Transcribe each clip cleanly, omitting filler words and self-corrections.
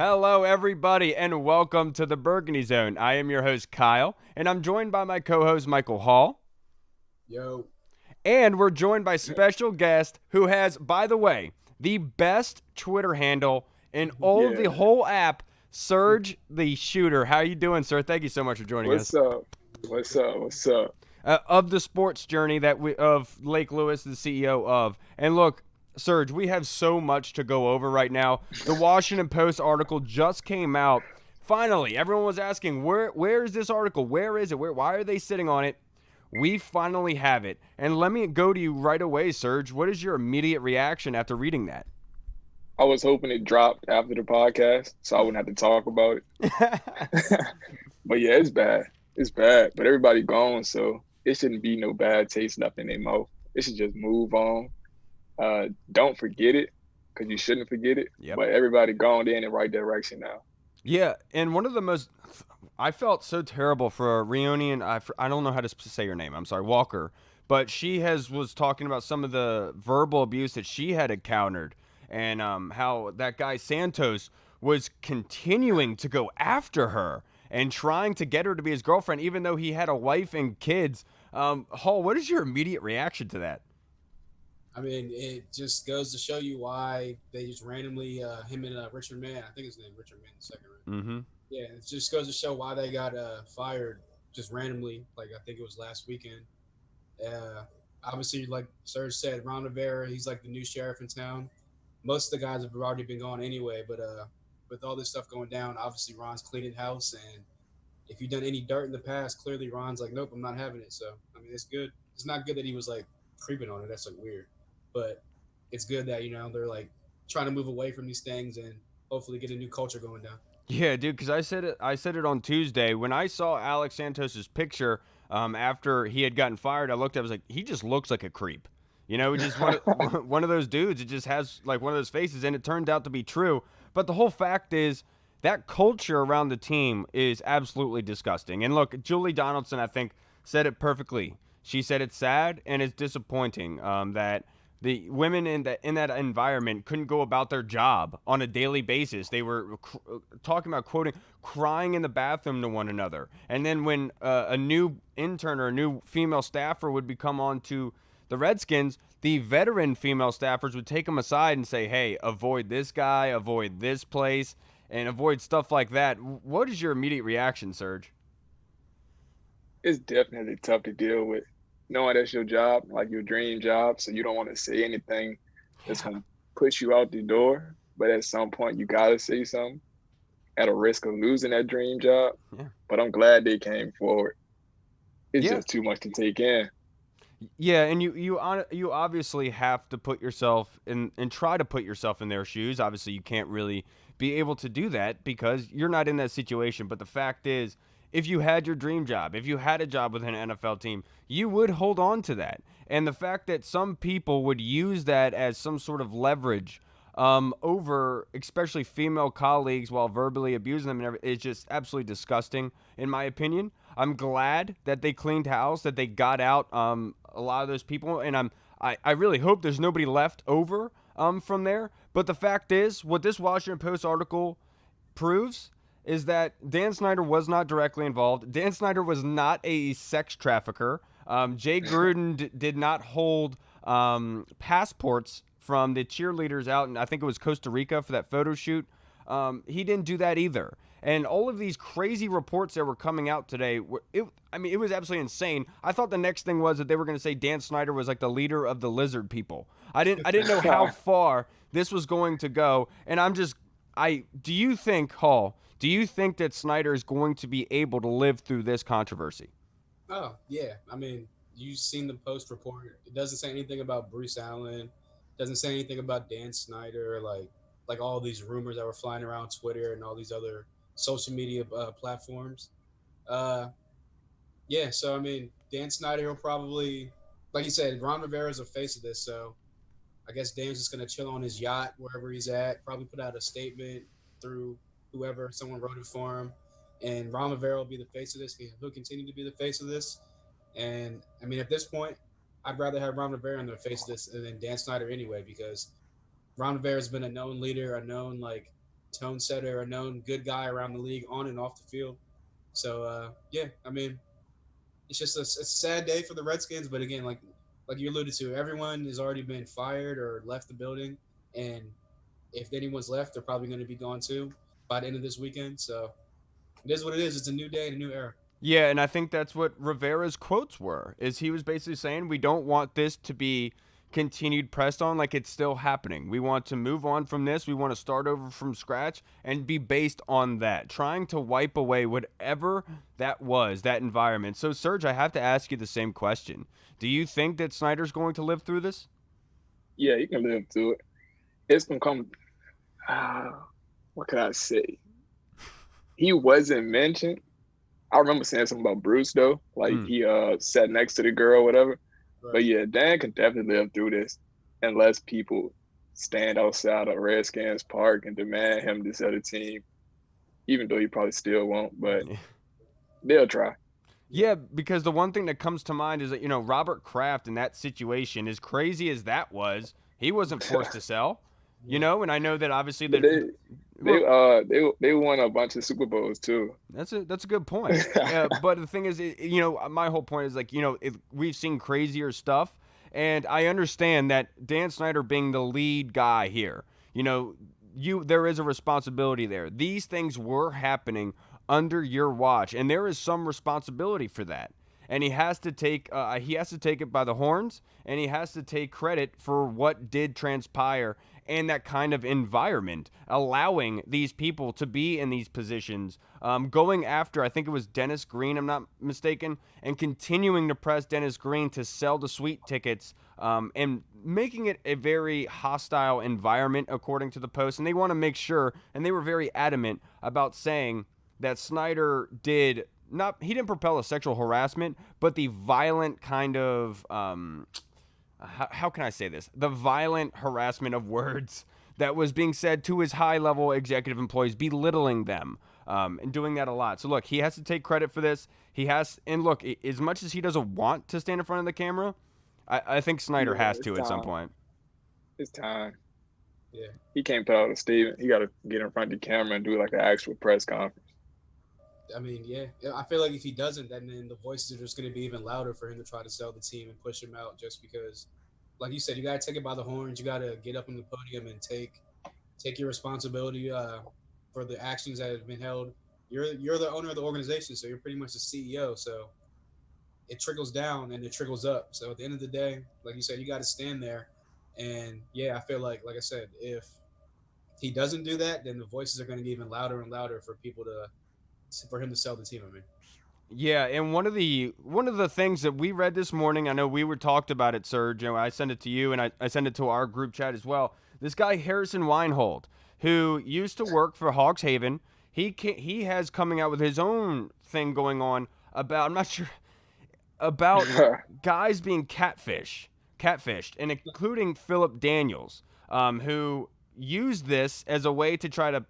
Hello, everybody, and welcome to the Burgundy Zone. I am your host, Kyle, and I'm joined by my co host, Michael Hall. Yo, And we're joined by special guest who has, by the way, the best Twitter handle in all of the yeah. whole app, Surge the Shooter. How you doing, sir? Thank you so much for joining us. What's up? What's up? What's up? Of the sports journey that we of Lake Lewis, the CEO of. And look, Serge, we have so much to go over right now. The Washington Post article just came out. Finally, everyone was asking, where is this article? Where is it? Why are they sitting on it? We finally have it. And let me go to you right away, Serge. What is your immediate reaction after reading that? I was hoping it dropped after the podcast so I wouldn't have to talk about it. But yeah, it's bad. It's bad. But everybody gone, so it shouldn't be no bad taste left in their mouth. It should just move on. Don't forget it because you shouldn't forget it. Yep. But everybody gone in the right direction now. Yeah, and one of the most I felt so terrible for Reunion. I don't know how to say her name. I'm sorry, Walker. But she was talking about some of the verbal abuse that she had encountered, and how that guy Santos was continuing to go after her and trying to get her to be his girlfriend, even though he had a wife and kids. Hall, what is your immediate reaction to that? I mean, it just goes to show you why they just randomly him and Richard Mann. I think his name Richard Mann the second, right? Mm-hmm. Yeah, it just goes to show why they got fired just randomly. Like I think it was last weekend. Uh, Obviously, like Serge said, Ron Rivera, he's like the new sheriff in town. Most of the guys have already been gone anyway, but with all this stuff going down, obviously Ron's cleaning house, and if you've done any dirt in the past, clearly Ron's like, nope, I'm not having it. So I mean, it's good. It's not good that he was like creeping on it. That's like weird, but it's good that they're like trying to move away from these things and hopefully get a new culture going down. Yeah, dude. Because I said it. I said it on Tuesday when I saw Alex Santos's picture after he had gotten fired. I looked. I was like, he just looks like a creep. You know, just one of those dudes. It just has like one of those faces, and it turned out to be true. But the whole fact is that culture around the team is absolutely disgusting. And look, Julie Donaldson, I think, said it perfectly. She said it's sad and it's disappointing that the women in that environment couldn't go about their job on a daily basis. They were talking about quoting crying in the bathroom to one another. And then when a new intern or a new female staffer would become on to the Redskins, the veteran female staffers would take them aside and say, "Hey, avoid this guy, avoid this place, and avoid stuff like that." What is your immediate reaction, Serge? It's definitely tough to deal with knowing that's your job, like your dream job. So you don't want to say anything that's Yeah, going to push you out the door. But at some point, you got to say something at a risk of losing that dream job. yeah, But I'm glad they came forward. It's yeah. just too much to take in. Yeah, and you obviously have to put yourself in and try to put yourself in their shoes. Obviously, you can't really be able to do that because you're not in that situation. But the fact is, if you had your dream job, if you had a job with an NFL team, you would hold on to that. And the fact that some people would use that as some sort of leverage over especially female colleagues while verbally abusing them and is just absolutely disgusting, in my opinion. I'm glad that they cleaned house, that they got out a lot of those people, and I really hope there's nobody left over from there. But the fact is, what this Washington Post article proves is that Dan Snyder was not directly involved. Dan Snyder was not a sex trafficker. Jay Gruden did not hold passports from the cheerleaders out, and I think it was Costa Rica for that photo shoot. He didn't do that either. And all of these crazy reports that were coming out today, I mean, it was absolutely insane. I thought the next thing was that they were going to say Dan Snyder was like the leader of the lizard people. I didn't know how far this was going to go. And do you think, Hall, do you think that Snyder is going to be able to live through this controversy? Oh yeah, I mean you've seen the post report. It doesn't say anything about Bruce Allen. Doesn't say anything about Dan Snyder. Like all these rumors that were flying around Twitter and all these other social media platforms. Uh, yeah, so I mean Dan Snyder will probably, like you said, Ron Rivera is a face of this. So I guess Dan's just gonna chill on his yacht wherever he's at. Probably put out a statement through whoever someone wrote it for him, and Ron Rivera will be the face of this. He'll continue to be the face of this. And I mean, at this point, I'd rather have Ron Rivera in the face of this than Dan Snyder anyway, because Ron Rivera has been a known leader, a known like tone setter, a known good guy around the league on and off the field. So yeah, I mean, it's just a sad day for the Redskins. But again, like you alluded to, everyone has already been fired or left the building, and if anyone's left, they're probably going to be gone too by the end of this weekend. So it is what it is. It's a new day and a new era. Yeah, and I think that's what Rivera's quotes were. Is he was basically saying we don't want this to be continued pressed on like it's still happening. We want to move on from this. We want to start over from scratch and be based on that, trying to wipe away whatever that was, that environment. So Serge, I have to ask you the same question. Do you think that Snyder's going to live through this? Yeah, you can live through it. It's gonna come. What can I say? He wasn't mentioned. I remember saying something about Bruce though, like he sat next to the girl, or whatever. Right. But yeah, Dan can definitely live through this unless people stand outside of Redskins Park and demand him to sell the team, even though he probably still won't. But they'll try. Yeah, because the one thing that comes to mind is that, Robert Kraft in that situation, as crazy as that was, he wasn't forced to sell, and I know that obviously But that they won a bunch of Super Bowls too. that's a good point. But the thing is, my whole point is like, we've seen crazier stuff, and I understand that Dan Snyder being the lead guy here, there is a responsibility there. These things were happening under your watch, and there is some responsibility for that. And he has to take it by the horns, and he has to take credit for what did transpire and that kind of environment, allowing these people to be in these positions, going after, I think it was Dennis Green, I'm not mistaken, and continuing to press Dennis Green to sell the suite tickets, and making it a very hostile environment, according to the Post. And they want to make sure, and they were very adamant about saying that Snyder he didn't propel a sexual harassment, but the violent kind of, how can I say this? The violent harassment of words that was being said to his high-level executive employees, belittling them, and doing that a lot. So look, he has to take credit for this. And look, as much as he doesn't want to stand in front of the camera, I think Snyder has to at some point. It's time. Yeah. He can't put out a statement. He got to get in front of the camera and do like an actual press conference. I mean, yeah. I feel like if he doesn't, then the voices are just going to be even louder for him to try to sell the team and push him out. Just because, like you said, you got to take it by the horns. You got to get up on the podium and take your responsibility for the actions that have been held. You're the owner of the organization, so you're pretty much the CEO. So it trickles down and it trickles up. So at the end of the day, like you said, you got to stand there. And yeah, I feel like I said, if he doesn't do that, then the voices are going to get even louder and louder for him to sell the team. I mean, yeah, and one of the things that we read this morning, I know we were talked about it, Serge. I sent it to you, and I sent it to our group chat as well. This guy Harrison Weinhold, who used to work for Hawks Haven, he has coming out with his own thing going on about, I'm not sure, about guys being catfished, and including Philip Daniels, who used this as a way to try to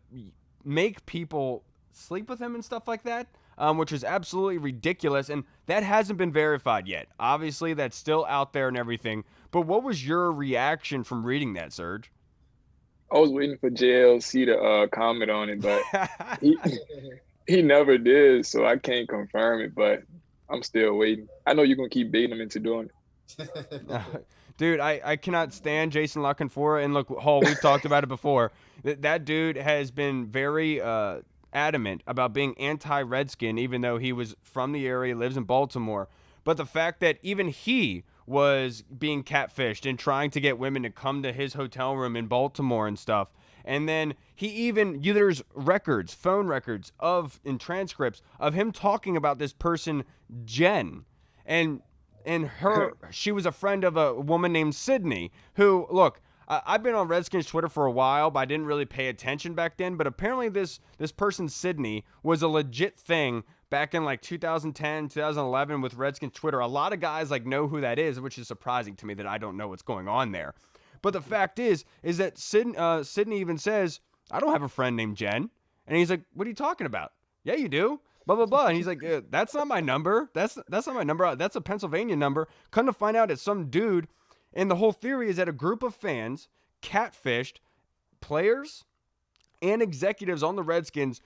make people sleep with him and stuff like that, which is absolutely ridiculous, and that hasn't been verified yet. Obviously, that's still out there and everything, but what was your reaction from reading that, Serge? I was waiting for JLC to comment on it, but he never did, so I can't confirm it, but I'm still waiting. I know you're going to keep baiting him into doing it. Dude, I cannot stand Jason La Canfora, and look, Hall, we've talked about it before. That dude has been very adamant about being anti-Redskin, even though he was from the area, lives in Baltimore. But the fact that even he was being catfished and trying to get women to come to his hotel room in Baltimore and stuff. And then there's records, phone records and transcripts of him talking about this person, Jen. And she was a friend of a woman named Sydney, who, look, I've been on Redskins Twitter for a while, but I didn't really pay attention back then. But apparently this person, Sydney, was a legit thing back in like 2010, 2011 with Redskins Twitter. A lot of guys know who that is, which is surprising to me that I don't know what's going on there. But the fact is that Sydney even says, I don't have a friend named Jen. And he's like, what are you talking about? Yeah, you do. Blah, blah, blah. And he's like, that's not my number. That's not my number. That's a Pennsylvania number. Come to find out it's some dude. And the whole theory is that a group of fans catfished players and executives on the Redskins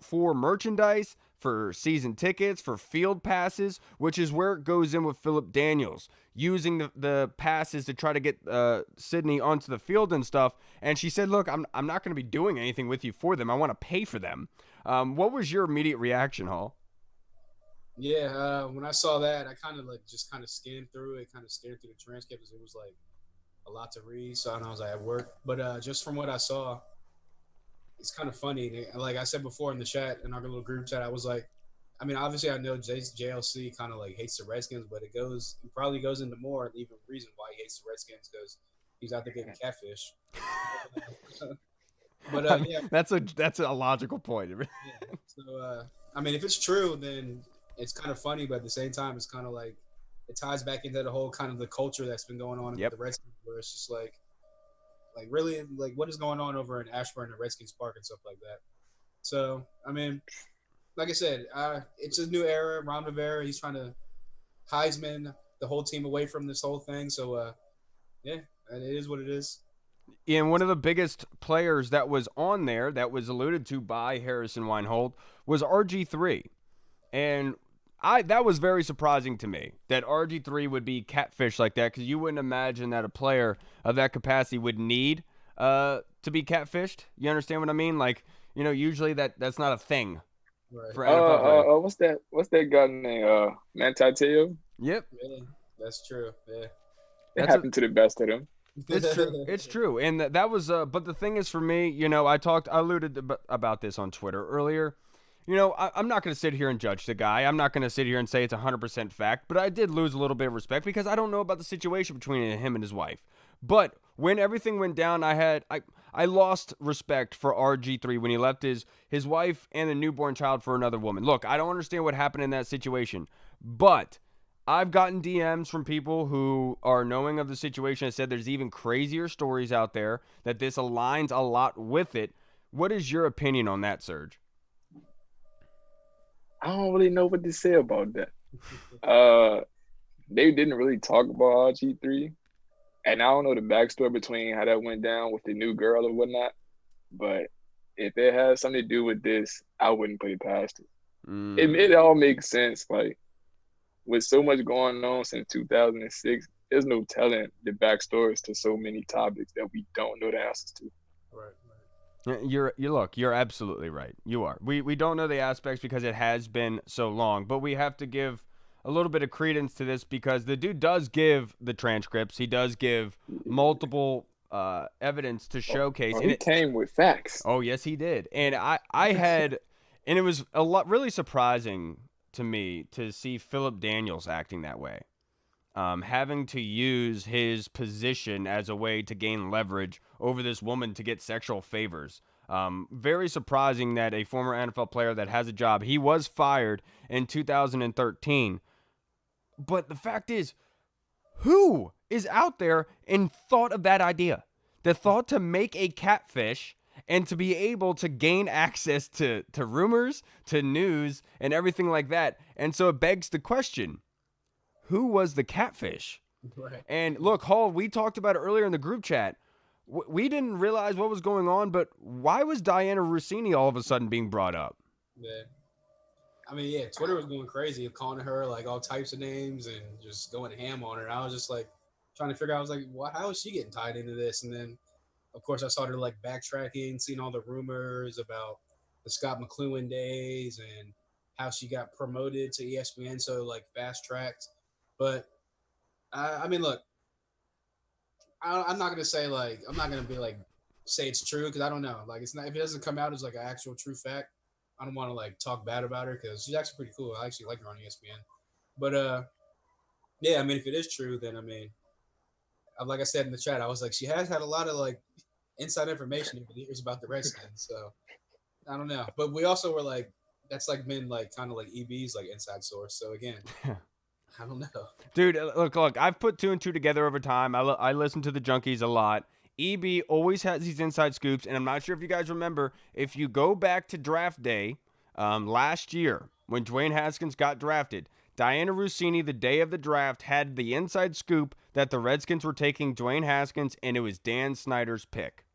for merchandise, for season tickets, for field passes, which is where it goes in with Philip Daniels, using the passes to try to get Sydney onto the field and stuff. And she said, look, I'm not going to be doing anything with you for them. I want to pay for them. What was your immediate reaction, Hall? Yeah, when I saw that, I kind of just scanned through it, scanned through the transcript because it was like a lot to read. So I was like at work, but just from what I saw, it's kind of funny. Like I said before in the chat, in our little group chat, I was like, I mean, obviously I know JLC kind of like hates the Redskins, but it probably goes into more even reason why he hates the Redskins because he's out there getting catfish. But I mean, yeah, that's a logical point. yeah. So I mean, if it's true, then it's kind of funny, but at the same time, it's kind of like it ties back into the whole kind of the culture that's been going on with the Redskins, where it's just like really, like what is going on over in Ashburn and Redskins Park and stuff like that. So I mean, like I said, it's a new era. Ron Rivera, he's trying to Heisman the whole team away from this whole thing. So yeah, it is what it is. And one of the biggest players that was on there that was alluded to by Harrison Weinhold was RG3. And that was very surprising to me that RG3 would be catfish like that, because you wouldn't imagine that a player of that capacity would need to be catfished. You understand what I mean? Like, usually that's not a thing for NFL players. What's that guy named Manti Te'o? Yep. Yeah, that's true. Yeah. It happened to the best of them. It's true. It's true. And that was but the thing is, for me, I alluded about this on Twitter earlier. I'm not going to sit here and judge the guy. I'm not going to sit here and say it's 100% fact, but I did lose a little bit of respect because I don't know about the situation between him and his wife. But when everything went down, I lost respect for RG3 when he left his wife and a newborn child for another woman. Look, I don't understand what happened in that situation, but I've gotten DMs from people who are knowing of the situation. I said there's even crazier stories out there that this aligns a lot with it. What is your opinion on that, Serge? I don't really know what to say about that. They didn't really talk about RG3, and I don't know the backstory between how that went down with the new girl or whatnot. But if it has something to do with this, I wouldn't put it past it. It all makes sense. Like, with so much going on since 2006, there's no telling the backstories to so many topics that we don't know the answers to. Right. You're absolutely right. You are. We don't know the aspects because it has been so long, but we have to give a little bit of credence to this because the dude does give the transcripts. He does give multiple evidence to showcase. He came with facts. Oh, yes, he did. And I had, and it was really surprising to me to see Philip Daniels acting that way. Having to use his position as a way to gain leverage over this woman to get sexual favors. Very surprising that a former NFL player that has a job, he was fired in 2013. But the fact is, who is out there and thought of that idea? The thought to make a catfish and to be able to gain access to rumors, to news, and everything like that. And so it begs the question, who was the catfish? Right. And look, Hall, we talked about it earlier in the group chat. We didn't realize what was going on, but why was Diana Rossini all of a sudden being brought up? Yeah. I mean, yeah, Twitter was going crazy, calling her like all types of names and just going ham on her. And I was just like trying to figure out, I was like, how is she getting tied into this? And then, of course, I started like backtracking, seeing all the rumors about the Scott McLuhan days and how she got promoted to ESPN, so like fast tracked. But I mean, look, I'm not gonna say I'm not gonna be like say it's true because I don't know. Like, it's not, if it doesn't come out as like an actual true fact, I don't want to like talk bad about her because she's actually pretty cool. I actually like her on ESPN. But yeah, I mean, if it is true, then I mean, like I said in the chat, I was like, she has had a lot of like inside information over the years about the Redskins. So I don't know, but we also were like, that's like been like kind of like EB's like inside source. So again. I don't know. Dude, look, I've put two and two together over time. I listen to the Junkies a lot. EB always has these inside scoops, and I'm not sure if you guys remember, if you go back to draft day last year when Dwayne Haskins got drafted, Diana Rossini, the day of the draft, had the inside scoop that the Redskins were taking Dwayne Haskins, and it was Dan Snyder's pick.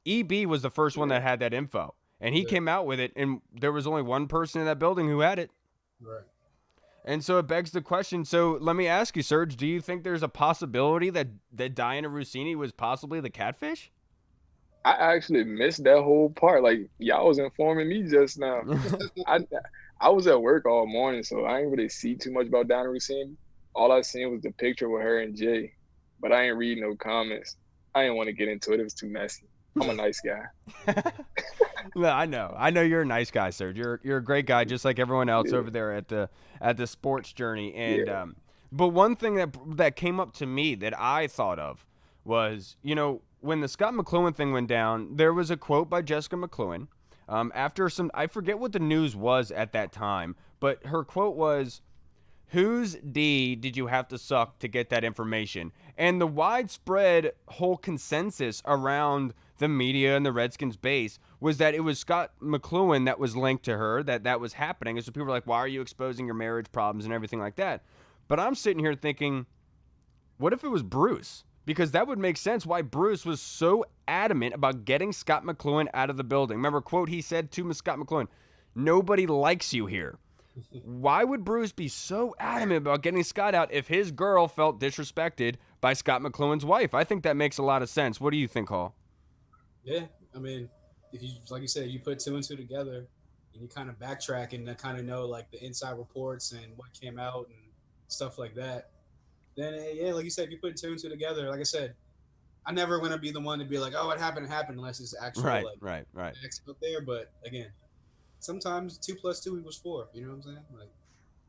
EB was the first one that had that info, and he came out with it, and there was only one person in that building who had it. Right. And so it begs the question. So let me ask you, Serge, do you think there's a possibility that Diana Rossini was possibly the catfish? I actually missed that whole part. Like y'all was informing me just now. I I was at work all morning, so I didn't really see too much about Diana Rossini. All I seen was the picture with her and Jay, but I ain't read no comments. I didn't want to get into it. It was too messy. I'm a nice guy. No, I know you're a nice guy, Serge. You're a great guy, just like everyone else Yeah. over there at the sports journey. And Yeah. but one thing that came up to me that I thought of was, when the Scott McCloughan thing went down, there was a quote by Jessica McCloughan. After I forget what the news was at that time, but her quote was, "Whose D did you have to suck to get that information?" And the widespread whole consensus around the media and the Redskins base was that it was Scott McCloughan that was linked to her, that was happening. And so people were like, why are you exposing your marriage problems and everything like that? But I'm sitting here thinking, what if it was Bruce? Because that would make sense why Bruce was so adamant about getting Scott McCloughan out of the building. Remember, quote, he said to Scott McCloughan, "Nobody likes you here." Why would Bruce be so adamant about getting Scott out if his girl felt disrespected by Scott McCloughan's wife? I think that makes a lot of sense. What do you think, Hall? Yeah, I mean, if you like you said, you put two and two together, and you kind of backtrack and kind of know like the inside reports and what came out and stuff like that. Then yeah, like you said, if you put two and two together, like I said, I never want to be the one to be like, oh, it happened, unless it's actual Right, like right, right. facts out there. But again, sometimes 2 plus 2 equals 4. You know what I'm saying? Like,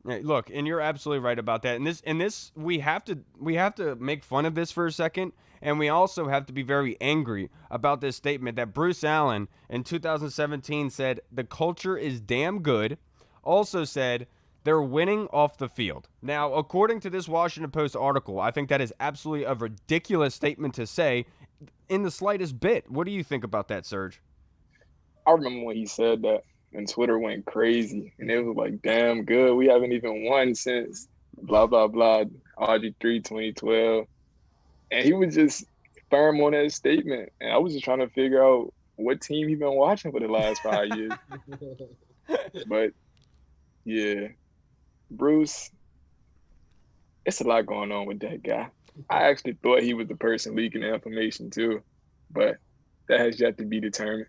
Yeah, look, and you're absolutely right about that. And this we have to make fun of this for a second, and we also have to be very angry about this statement that Bruce Allen in 2017 said the culture is damn good. Also said they're winning off the field. Now, according to this Washington Post article, I think that is absolutely a ridiculous statement to say in the slightest bit. What do you think about that, Serge? I remember when he said that, and Twitter went crazy, and it was like, damn good. We haven't even won since blah blah blah, RG3 2012, and he was just firm on that statement. And I was just trying to figure out what team he been watching for the last 5 years. But yeah, Bruce, it's a lot going on with that guy. I actually thought he was the person leaking the information too, but that has yet to be determined.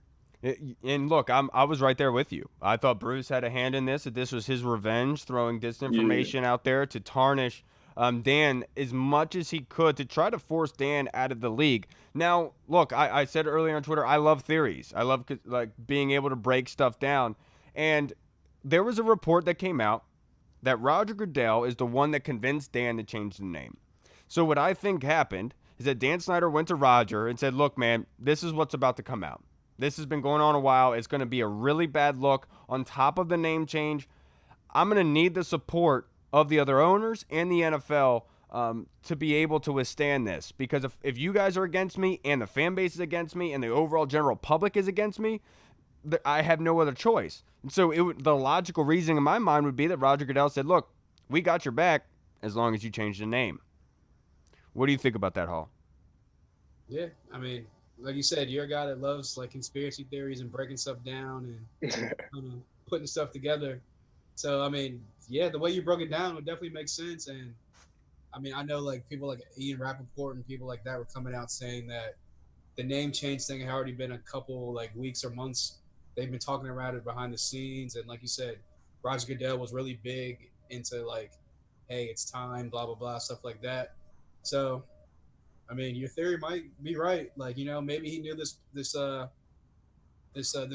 And look, I was right there with you. I thought Bruce had a hand in this, that this was his revenge, throwing Yeah, disinformation out there to tarnish Dan as much as he could to try to force Dan out of the league. Now, look, I said earlier on Twitter, I love theories. I love like being able to break stuff down. And there was a report that came out that Roger Goodell is the one that convinced Dan to change the name. So what I think happened is that Dan Snyder went to Roger and said, "Look, man, this is what's about to come out. This has been going on a while. It's going to be a really bad look on top of the name change. I'm going to need the support of the other owners and the NFL to be able to withstand this. Because if you guys are against me and the fan base is against me and the overall general public is against me, I have no other choice." And so the logical reasoning in my mind would be that Roger Goodell said, "Look, we got your back as long as you change the name." What do you think about that, Hall? yeah, I mean, like you said, you're a guy that loves like conspiracy theories and breaking stuff down and putting stuff together. So I mean, yeah, the way you broke it down would definitely make sense. And I mean, I know like people like Ian Rappaport and people like that were coming out saying that the name change thing had already been a couple like weeks or months. They've been talking about it behind the scenes, and like you said, Roger Goodell was really big into like, hey, it's time, blah blah blah, stuff like that. So I mean, your theory might be right. Like, maybe he knew this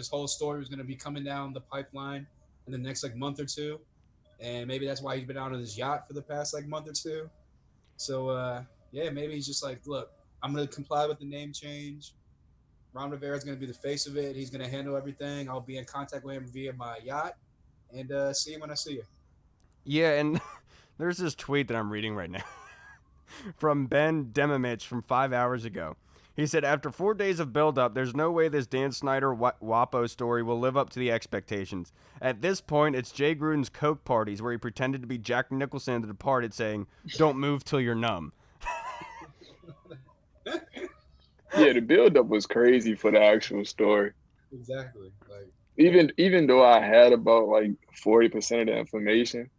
whole story was going to be coming down the pipeline in the next like month or two, and maybe that's why he's been out on his yacht for the past like month or two. So yeah, maybe he's just like, look, I'm going to comply with the name change. Ron Rivera is going to be the face of it. He's going to handle everything. I'll be in contact with him via my yacht, and see him when I see you. Yeah, and there's this tweet that I'm reading right now from Ben Demimich from 5 hours ago. He said, after 4 days of build-up, there's no way this Dan Snyder Wapo story will live up to the expectations. At this point, it's Jay Gruden's Coke parties where he pretended to be Jack Nicholson in The Departed saying, "Don't move till you're numb." Yeah, the buildup was crazy for the actual story. Exactly. Like, Even though I had about like 40% of the information,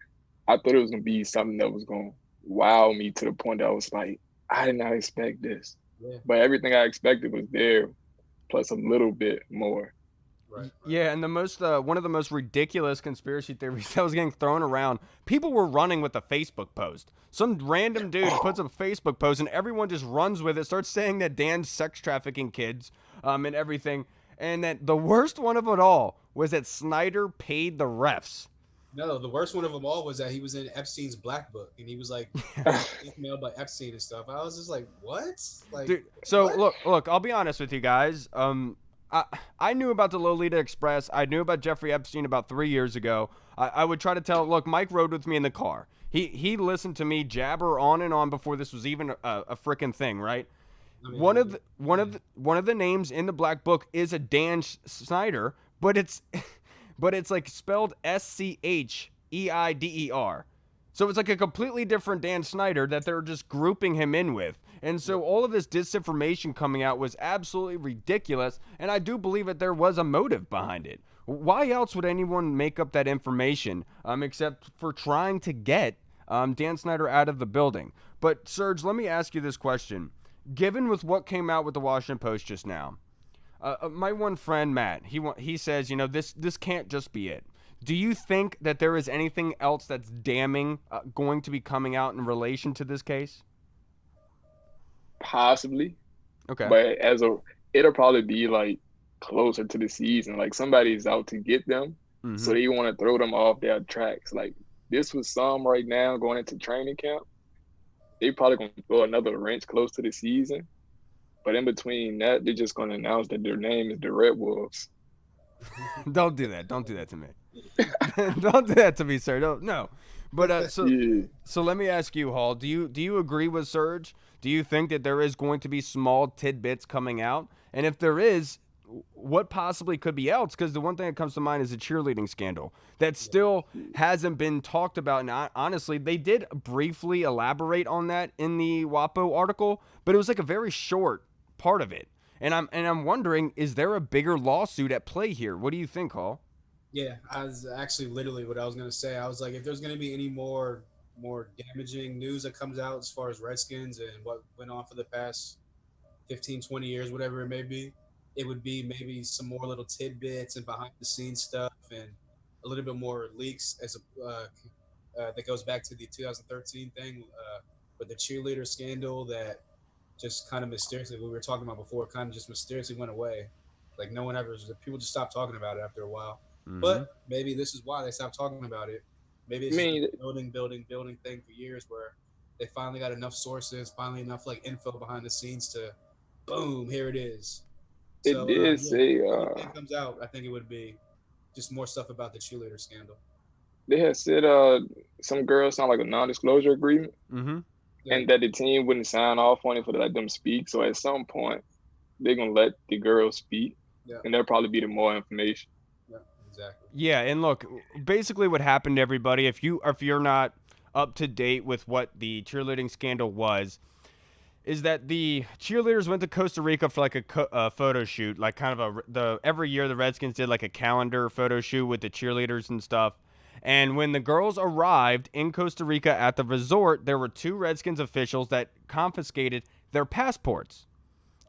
I thought it was gonna be something that was gonna wow me to the point that I was like, I did not expect this. yeah, But everything I expected was there, plus a little bit more. right, right. Yeah, and the most one of the most ridiculous conspiracy theories that was getting thrown around, people were running with a Facebook post. Some random dude puts up a Facebook post and everyone just runs with it, starts saying that Dan's sex trafficking kids and everything. And that the worst one of it all was that Snyder paid the refs. No, the worst one of them all was that he was in Epstein's black book, and he was like emailed by Epstein and stuff. I was just like, what? Like, Dude, so what? look, I'll be honest with you guys. I knew about the Lolita Express. I knew about Jeffrey Epstein about 3 years ago. I would try to tell. Look, Mike rode with me in the car. He listened to me jabber on and on before this was even a freaking thing, right? I mean, One of the names in the black book is a Dan Snyder, but it's like spelled Scheider. So it's like a completely different Dan Snyder that they're just grouping him in with. And so all of this disinformation coming out was absolutely ridiculous, and I do believe that there was a motive behind it. Why else would anyone make up that information except for trying to get Dan Snyder out of the building? But Serge, let me ask you this question. Given with what came out with the Washington Post just now, my one friend Matt, he says, this can't just be it. Do you think that there is anything else that's damning going to be coming out in relation to this case? Possibly, Okay. but it'll probably be like closer to the season. Like somebody's out to get them, so they want to throw them off their tracks. Like this was some right now going into training camp. They probably gonna throw another wrench close to the season, but in between that, they're just gonna announce that their name is the Red Wolves. Don't do that. Don't do that to me. Don't do that to me, sir. No. But so let me ask you, Hall. Do you agree with Serge? Do you think that there is going to be small tidbits coming out? And if there is, what possibly could be else? Because the one thing that comes to mind is the cheerleading scandal that still hasn't been talked about. And honestly, they did briefly elaborate on that in the Wapo article, but it was like a very short part of it. And I'm wondering, is there a bigger lawsuit at play here? What do you think, Hall? Yeah, I was actually literally what I was gonna say. I was like, if there's gonna be any more damaging news that comes out as far as Redskins and what went on for the past 15, 20 years, whatever it may be, it would be maybe some more little tidbits and behind the scenes stuff and a little bit more leaks as that goes back to the 2013 thing with the cheerleader scandal that just kind of mysteriously, we were talking about before, kind of just mysteriously went away. Like no one ever, people just stopped talking about it after a while. But maybe this is why they stopped talking about it. Maybe it's just a building thing for years where they finally got enough sources, finally enough like info behind the scenes to, boom, here it is. It did say when it comes out, I think it would be just more stuff about the cheerleader scandal. they had said some girls signed like a non-disclosure agreement, and that the team wouldn't sign off on it for let them speak. So at some point, they're gonna let the girls speak, and there'll probably be more information. Yeah, exactly. Yeah, and look, basically what happened to everybody, if you're not up to date with what the cheerleading scandal was, is that the cheerleaders went to Costa Rica for like a photo shoot, like kind of every year the Redskins did like a calendar photo shoot with the cheerleaders and stuff. And when the girls arrived in Costa Rica at the resort, there were 2 Redskins officials that confiscated their passports.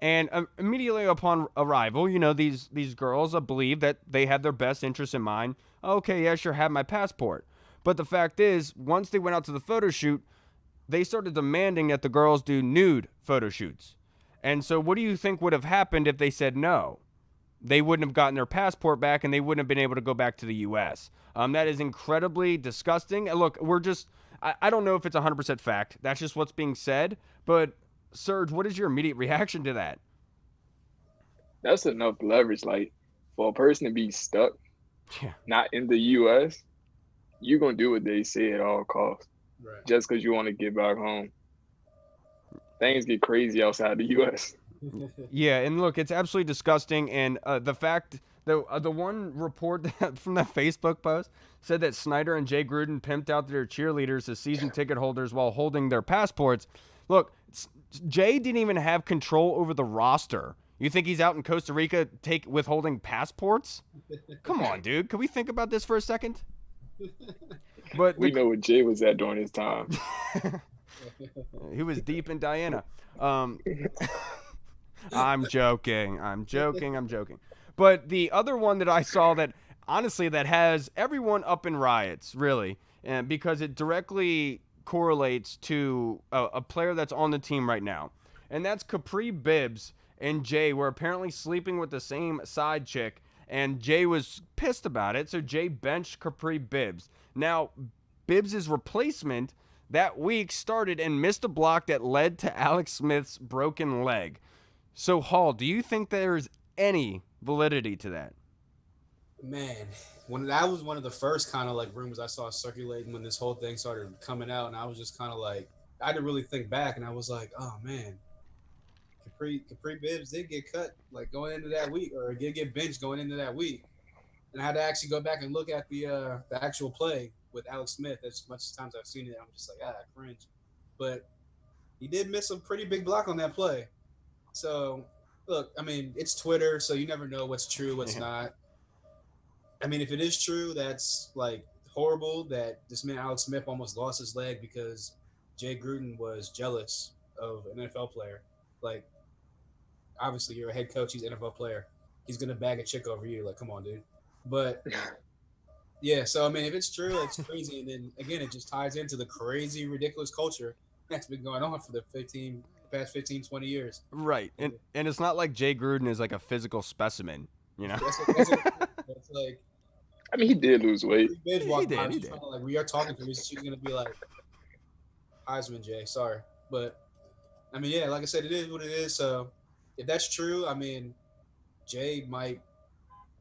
And immediately upon arrival, these girls believe that they had their best interests in mind. Okay, yeah, sure, have my passport. But the fact is, once they went out to the photo shoot, they started demanding that the girls do nude photo shoots. And so what do you think would have happened if they said no? They wouldn't have gotten their passport back and they wouldn't have been able to go back to the U.S. That is incredibly disgusting. And look, I don't know if it's 100% fact. That's just what's being said. But Serge, what is your immediate reaction to that? That's enough leverage. Like for a person to be stuck, not in the U.S., you're gonna do what they say at all costs, right? Just because you want to get back home. Things get crazy outside the U.S. Yeah, and look, it's absolutely disgusting. And the fact the one report from that Facebook post said that Snyder and Jay Gruden pimped out their cheerleaders as season ticket holders while holding their passports. Look, Jay didn't even have control over the roster. You think he's out in Costa Rica withholding passports? Come on, dude. Can we think about this for a second? But We know what Jay was at during his time. he was deep in Diana. I'm joking. But the other one that I saw that honestly that has everyone up in riots, really, and because it directly correlates to a player that's on the team right now, and that's Capri Bibbs and Jay were apparently sleeping with the same side chick, and Jay was pissed about it, so Jay benched Capri Bibbs. Now, Bibbs' replacement that week started and missed a block that led to Alex Smith's broken leg. So, Hall, do you think there's any validity to that? Man, when that was one of the first kind of like rumors I saw circulating when this whole thing started coming out, and I was just kind of like, I had to really think back, and I was like, oh man, Capri Bibbs did get cut like going into that week, or did get benched going into that week, and I had to actually go back and look at the actual play with Alex Smith. As much as times I've seen it, I'm just like, cringe, but he did miss a pretty big block on that play. So look, I mean, it's Twitter, so you never know what's true, what's not. I mean, if it is true, that's like horrible that this man Alex Smith almost lost his leg because Jay Gruden was jealous of an NFL player. Like, obviously, you're a head coach, he's an NFL player. He's gonna bag a chick over you. Like, come on, dude. But yeah, so I mean, if it's true, it's crazy. And then again, it just ties into the crazy, ridiculous culture that's been going on for the past 15, 20 years. Right. And it's not like Jay Gruden is like a physical specimen, you know? It's like, I mean, he did lose weight. He did. Like, we are talking to me, she's gonna be like, Heisman, Jay, sorry, but I mean, yeah, like I said, it is what it is. So if that's true, I mean, Jay might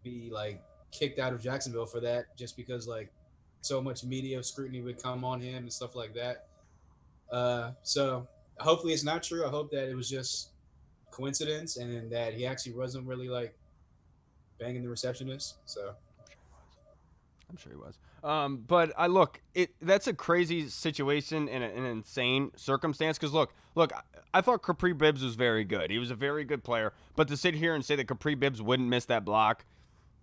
be like kicked out of Jacksonville for that, just because like so much media scrutiny would come on him and stuff like that. So hopefully it's not true. I hope that it was just coincidence and that he actually wasn't really like banging the receptionist. So I'm sure he was. But that's a crazy situation and an insane circumstance. Because look, I thought Capri Bibbs was very good. He was a very good player. But to sit here and say that Capri Bibbs wouldn't miss that block,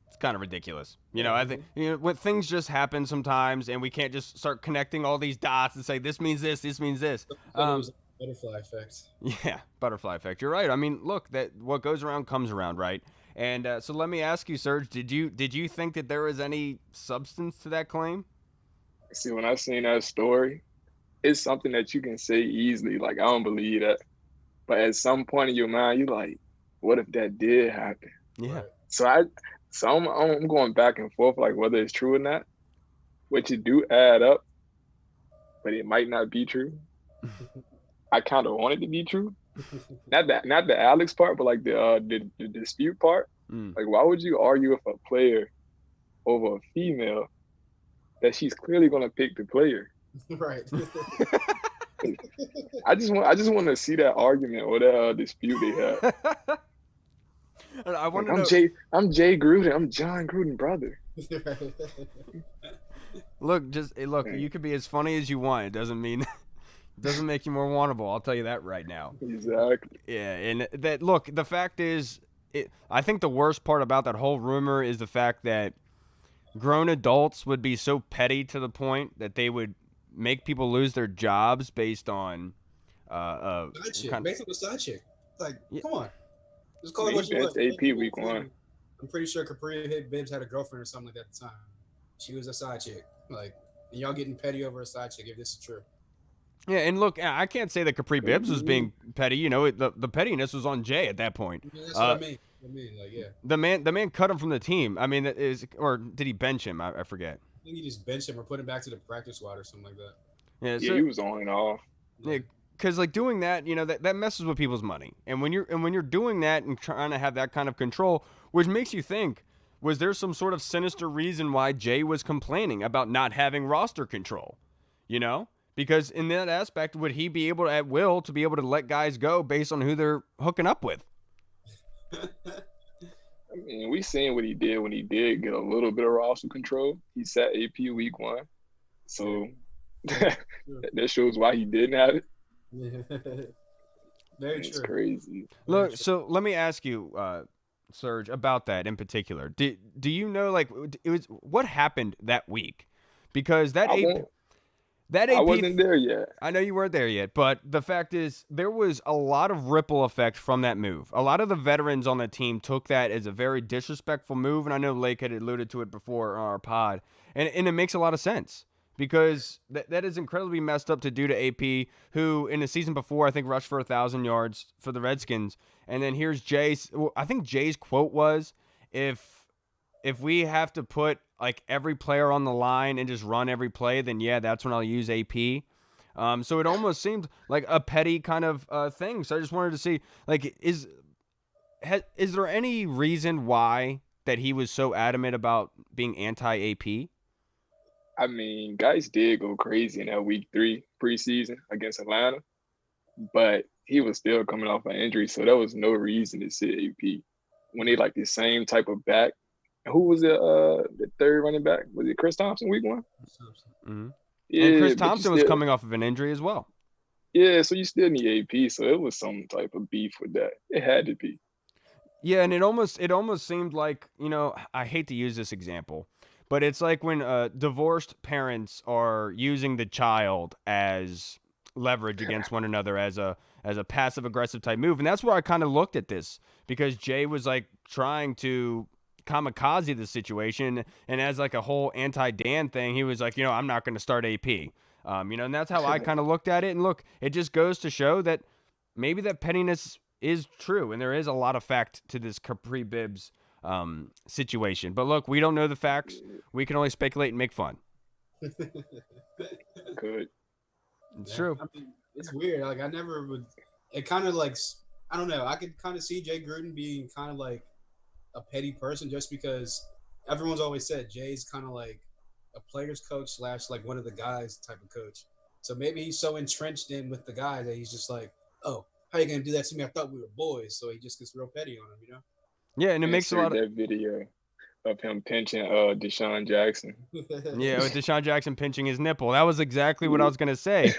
it's kind of ridiculous. You know, I think when things just happen sometimes, and we can't just start connecting all these dots and say this means this means this. it was butterfly effect. Yeah, butterfly effect. You're right. I mean, look, that what goes around comes around, right? And so let me ask you, Serge, did you think that there was any substance to that claim? See, when I seen that story, it's something that you can say easily. Like, I don't believe that. But at some point in your mind, you're like, what if that did happen? Yeah. So I'm going back and forth, like whether it's true or not, which it do add up, but it might not be true. I kind of want it to be true. Not the Alex part, but like the dispute part. Like, why would you argue with a player over a female that she's clearly gonna pick the player? Right. I just want to see that argument or that dispute they have. I want like, to know. I'm Jay Gruden. I'm John Gruden, brother. Look, you could be as funny as you want. It doesn't make you more wantable. I'll tell you that right now. Exactly. Yeah, and the fact is, I think the worst part about that whole rumor is the fact that grown adults would be so petty to the point that they would make people lose their jobs based on based on the side chick. Like, come on. Just call it what you want. AP week 1. I'm pretty sure Capri Bibbs had a girlfriend or something like that at the time. She was a side chick. Like, and y'all getting petty over a side chick if this is true. Yeah, and look, I can't say that Capri Bibbs was being petty. You know, the pettiness was on Jay at that point. Yeah, that's what I mean. Like, yeah. The man cut him from the team. I mean, or did he bench him? I forget. I think he just benched him or put him back to the practice squad or something like that. Yeah, so, he was on and off. Yeah, because like doing that, you know, that messes with people's money. And when you're doing that and trying to have that kind of control, which makes you think, was there some sort of sinister reason why Jay was complaining about not having roster control? You know? Because in that aspect, would he be able to, at will, to be able to let guys go based on who they're hooking up with? I mean, we seen what he did when he did get a little bit of roster control. He sat AP week 1. So that shows why he didn't have it. Very It's true. crazy. Very Look, true. so let me ask you, Serge, about that in particular. Do you know like it was what happened that week? Because I won't. that I AP wasn't there yet. I know you weren't there yet, but the fact is, there was a lot of ripple effect from that move. A lot of the veterans on the team took that as a very disrespectful move, and I know Lake had alluded to it before on our pod, and it makes a lot of sense because that is incredibly messed up to do to AP, who in the season before I think rushed for 1,000 yards for the Redskins, and then here's Jay's. Well, I think Jay's quote was, if we have to put like every player on the line and just run every play, then yeah, that's when I'll use AP. So it almost seemed like a petty kind of thing. So I just wanted to see, like, is there any reason why that he was so adamant about being anti-AP? I mean, guys did go crazy in that week 3 preseason against Atlanta, but he was still coming off an injury, so there was no reason to sit AP when they like the same type of back. Who was the third running back? Was it Chris Thompson week 1? Mm-hmm. And Yeah, Chris but you Thompson was still coming off of an injury as well. yeah, so you still need AP, so it was some type of beef with that. It had to be. Yeah, and it almost seemed like, I hate to use this example, but it's like when divorced parents are using the child as leverage against one another as a passive aggressive type move, and that's where I kind of looked at this because Jay was like trying to kamikaze the situation, and as like a whole anti-Dan thing, he was like, I'm not going to start AP, and that's how I kind of looked at it. And look, it just goes to show that maybe that pettiness is true, and there is a lot of fact to this Capri Bibbs situation. But look, we don't know the facts. We can only speculate and make fun. Good. It's Yeah, true. I mean, it's weird. Like I never would. It kind of like I don't know. I could kind of see Jay Gruden being kind of like a petty person just because everyone's always said Jay's kind of like a player's coach slash like one of the guys type of coach. So maybe he's so entrenched in with the guy that he's just like, oh, how you gonna do that to me? I thought we were boys. So he just gets real petty on him, Yeah, and it makes a Insert lot of that video of him pinching Deshaun Jackson. yeah, with Deshaun Jackson pinching his nipple. That was exactly what I Yeah. was gonna say.